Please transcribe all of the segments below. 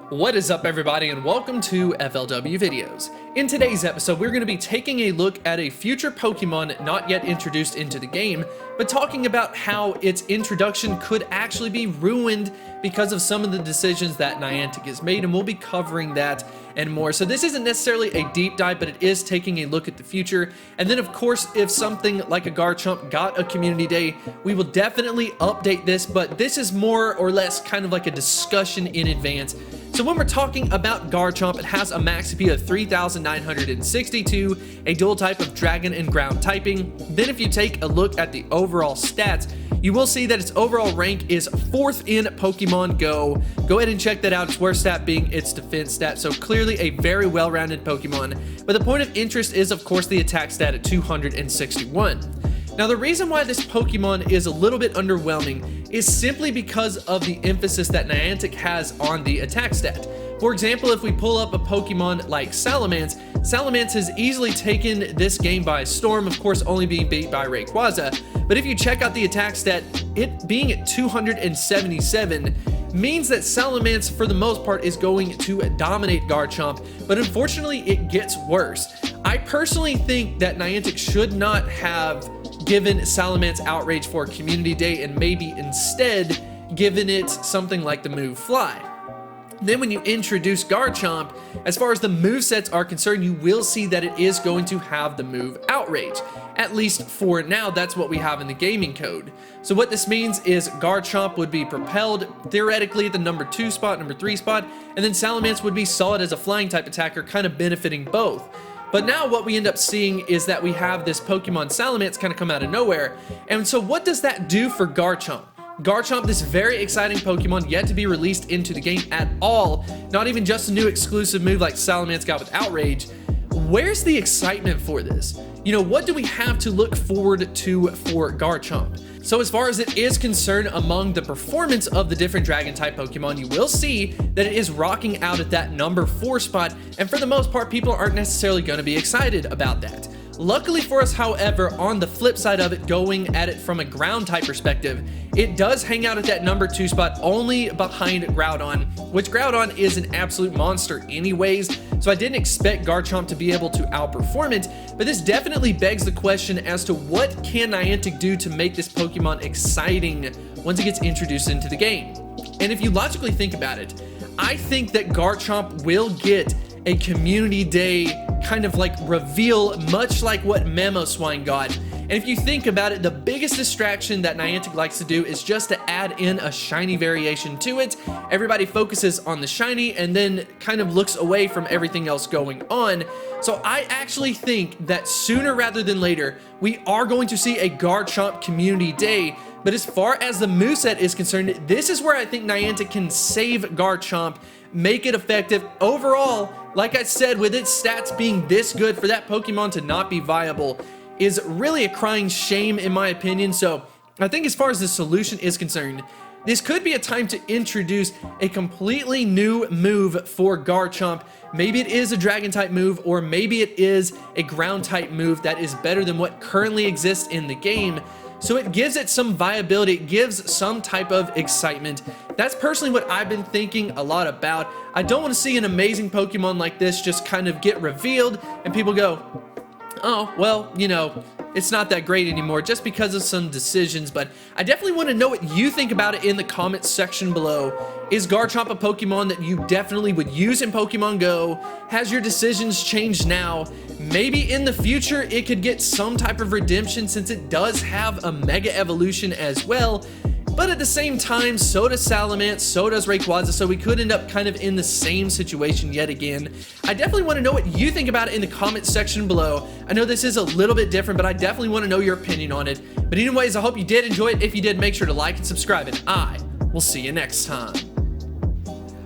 What is up, everybody, and welcome to FLW Videos. In today's episode, we're going to be taking a look at a future Pokemon not yet introduced into the game, but talking about how its introduction could actually be ruined because of some of the decisions that Niantic has made, and we'll be covering that and more. So this isn't necessarily a deep dive, but it is taking a look at the future. And then, of course, if something like a Garchomp got a community day, we will definitely update this, but this is more or less kind of like a discussion in advance. So when we're talking about Garchomp, it has a max HP of 3,962, a dual type of Dragon and Ground typing. Then if you take a look at the overall stats, you will see that its overall rank is 4th in Pokemon Go. Go ahead and check that out. Its worst stat being its defense stat, so clearly a very well-rounded Pokemon. But the point of interest is, of course, the attack stat at 261. Now, the reason why this Pokemon is a little bit underwhelming is simply because of the emphasis that Niantic has on the attack stat. For example, if we pull up a Pokemon like Salamence, Salamence has easily taken this game by storm, of course only being beat by Rayquaza. But if you check out the attack stat, it being at 277 means that Salamence, for the most part, is going to dominate Garchomp, but unfortunately it gets worse. I personally think that Niantic should not have given Salamence Outrage for Community Day and maybe instead given it something like the move Fly. Then when you introduce Garchomp, as far as the movesets are concerned, you will see that it is going to have the move Outrage. At least for now, that's what we have in the gaming code. So what this means is Garchomp would be propelled theoretically at the number 2 spot, number 3 spot, and then Salamence would be solid as a flying type attacker, kind of benefiting both. But now what we end up seeing is that we have this Pokemon Salamence kind of come out of nowhere. And so what does that do for Garchomp? Garchomp, this very exciting Pokemon yet to be released into the game at all, not even just a new exclusive move like Salamence got with Outrage. Where's the excitement for this? You know, what do we have to look forward to for Garchomp? So as far as it is concerned, among the performance of the different Dragon-type Pokemon, you will see that it is rocking out at that number 4 spot, and for the most part, people aren't necessarily going to be excited about that. Luckily for us, however, on the flip side of it, going at it from a ground-type perspective, it does hang out at that number 2 spot, only behind Groudon, which Groudon is an absolute monster anyways, so I didn't expect Garchomp to be able to outperform it, but this definitely begs the question as to what can Niantic do to make this Pokemon exciting once it gets introduced into the game. And if you logically think about it, I think that Garchomp will get a community day kind of like reveal, much like what Mamoswine got. And if you think about it, the biggest distraction that Niantic likes to do is just to add in a shiny variation to it. Everybody focuses on the shiny and then kind of looks away from everything else going on. So I actually think that sooner rather than later, we are going to see a Garchomp community day. But as far as the moveset is concerned, this is where I think Niantic can save Garchomp, make it effective. Overall, like I said, with its stats being this good, for that Pokemon to not be viable is really a crying shame in my opinion. So I think as far as the solution is concerned, this could be a time to introduce a completely new move for Garchomp. Maybe it is a Dragon type move, or maybe it is a Ground type move that is better than what currently exists in the game. So it gives it some viability, it gives some type of excitement. That's personally what I've been thinking a lot about. I don't want to see an amazing Pokemon like this just kind of get revealed and people go, oh, well, you know, it's not that great anymore just because of some decisions. But I definitely want to know what you think about it in the comments section below. Is Garchomp a Pokemon that you definitely would use in Pokemon Go? Has your decisions changed now? Maybe in the future it could get some type of redemption since it does have a Mega Evolution as well. But at the same time, so does Salamence, so does Rayquaza, so we could end up kind of in the same situation yet again. I definitely want to know what you think about it in the comments section below. I know this is a little bit different, but I definitely want to know your opinion on it. But anyways, I hope you did enjoy it. If you did, make sure to like and subscribe, and I will see you next time.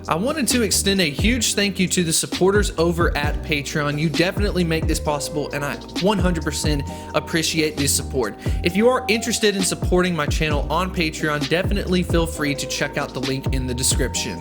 I wanted to extend a huge thank you to the supporters over at Patreon. You definitely make this possible, and I 100% appreciate this support. If you are interested in supporting my channel on Patreon, definitely feel free to check out the link in the description.